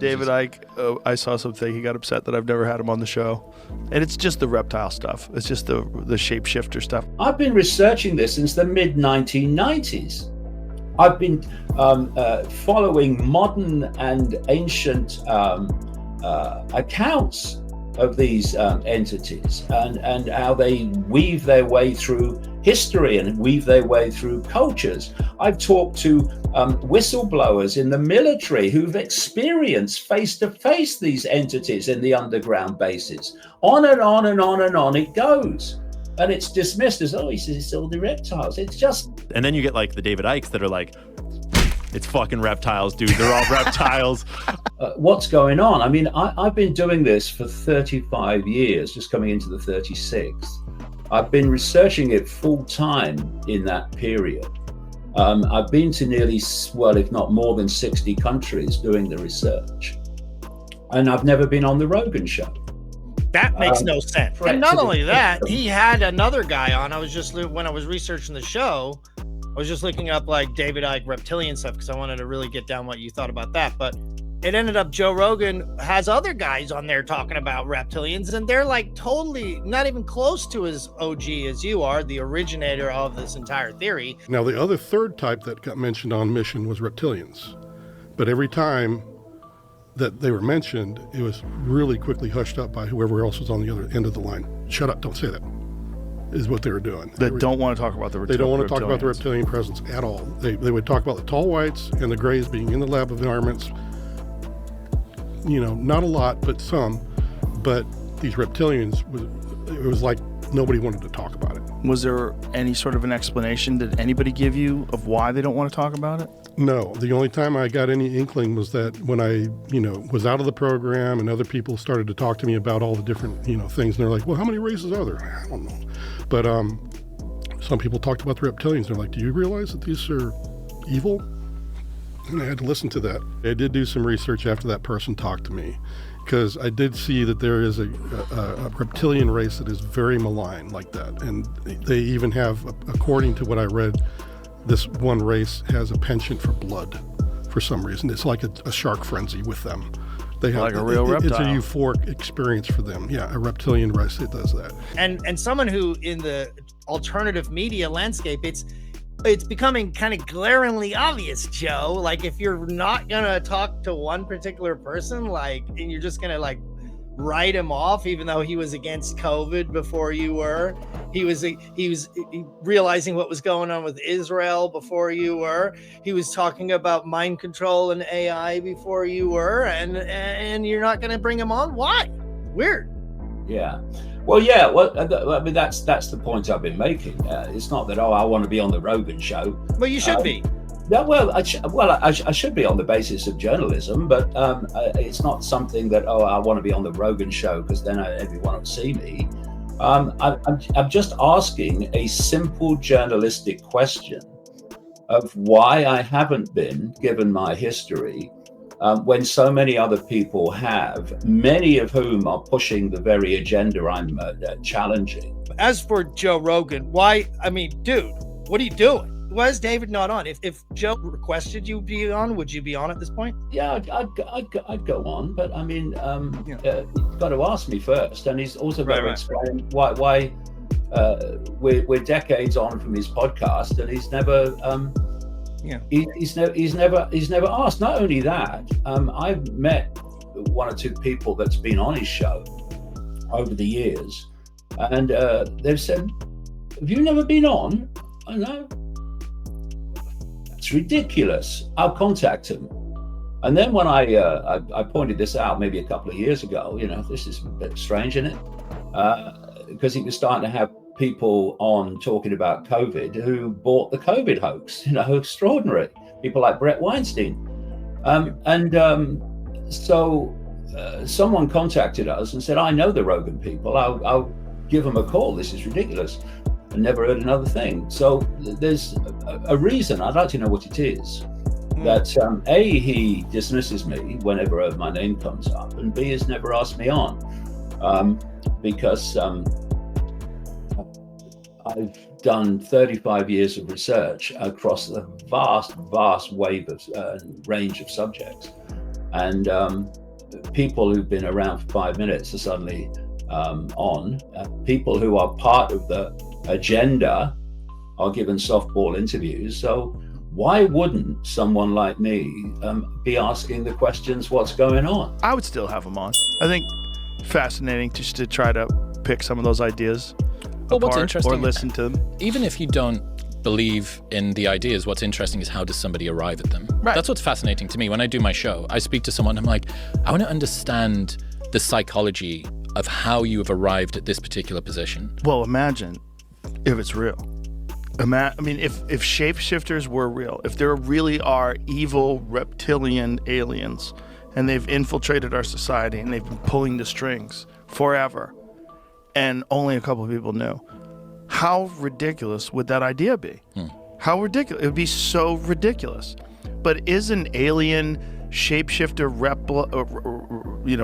David Icke, I saw something. He got upset that I've never had him on the show. And it's just the reptile stuff. It's just the shapeshifter stuff. I've been researching this since the mid-1990s. I've been following modern and ancient accounts of these entities and how they weave their way through history and weave their way through cultures. I've talked to whistleblowers in the military who've experienced face-to-face these entities in the underground bases. On and on and on and on it goes. And it's dismissed as, he says it's all the reptiles. It's just... And then you get like the David Ickes that are like, it's fucking reptiles, dude. They're all reptiles. What's going on? I mean, I've been doing this for 35 years, just coming into the 36th. I've been researching it full time in that period. I've been to nearly, if not more than 60 countries doing the research. And I've never been on the Rogan show. That makes no sense. And not only that, he had another guy on. When I was researching the show, I was just looking up like David Icke reptilian stuff because I wanted to really get down what you thought about that. But it ended up Joe Rogan has other guys on there talking about reptilians, and they're like totally not even close to as OG as you are, the originator of this entire theory. Now, the other third type that got mentioned on Mission was reptilians. But every time that they were mentioned, it was really quickly hushed up by whoever else was on the other end of the line. Shut up, don't say that, is what they were doing. They don't want to talk about the reptilians. They don't want to talk about the reptilian presence at all. They would talk about the tall whites and the grays being in the lab environments. Not a lot, but some. But these reptilians, it was like nobody wanted to talk about it. Was there any sort of an explanation? Did anybody give you of why they don't want to talk about it? No. The only time I got any inkling was that when I, was out of the program and other people started to talk to me about all the different, things. And they're like, well, how many races are there? I don't know. But some people talked about the reptilians. They're like, do you realize that these are evil? And I had to listen to that. I did do some research after that person talked to me, because I did see that there is a reptilian race that is very malign like that. And they even have, according to what I read, this one race has a penchant for blood for some reason. It's like a shark frenzy with them. They have like a real reptile. It's a euphoric experience for them. Yeah, a reptilian race that does that. And someone who in the alternative media landscape, it's becoming kind of glaringly obvious, Joe. Like if you're not gonna talk to one particular person, and you're just gonna write him off, even though he was against COVID before you were. He was realizing what was going on with Israel before you were. He was talking about mind control and AI before you were, and you're not gonna bring him on. Why? Weird. Yeah. Well, yeah. Well, I mean, that's the point I've been making. It's not that I want to be on the Rogan show. Well, you should be. Yeah, I should be on the basis of journalism, but it's not something that I want to be on the Rogan show because then everyone will see me. I'm just asking a simple journalistic question of why I haven't been, given my history. When so many other people have, many of whom are pushing the very agenda I'm challenging. As for Joe Rogan, why? I mean, dude, what are you doing? Why is David not on? If Joe requested you be on, would you be on at this point? Yeah, I'd go on, but I mean, you've got to ask me first, and he's also got to explain why we're decades on from his podcast, and he's never. He's never asked. Not only that, I've met one or two people that's been on his show over the years, and they've said, "Have you never been on?" I know. That's ridiculous. I'll contact him. And then when I pointed this out maybe a couple of years ago, this is a bit strange, isn't it? Because he was starting to have people on talking about COVID who bought the COVID hoax, extraordinary. People like Brett Weinstein. So someone contacted us and said, I know the Rogan people, I'll give them a call. This is ridiculous. I never heard another thing. So there's a reason, I'd like to know what it is, that A, he dismisses me whenever my name comes up, and B, has never asked me on, because I've done 35 years of research across a vast wave of range of subjects. and people who've been around for 5 minutes are suddenly on. People who are part of the agenda are given softball interviews. So why wouldn't someone like me be asking the questions, what's going on? I would still have them on. I think fascinating just to try to pick some of those ideas Well, what's apart interesting, or listen to them. even if you don't believe in the ideas, what's interesting is how does somebody arrive at them. Right. That's what's fascinating to me. When I do my show, I speak to someone, I'm like, I want to understand the psychology of how you have arrived at this particular position. Well, imagine if it's real. I mean, if shapeshifters were real, if there really are evil reptilian aliens and they've infiltrated our society and they've been pulling the strings forever and only a couple of people knew, how ridiculous would that idea be? How ridiculous. It would be so ridiculous. But is an alien shapeshifter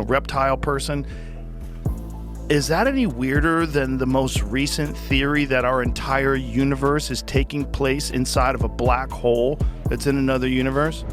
reptile person, is that any weirder than the most recent theory that our entire universe is taking place inside of a black hole that's in another universe?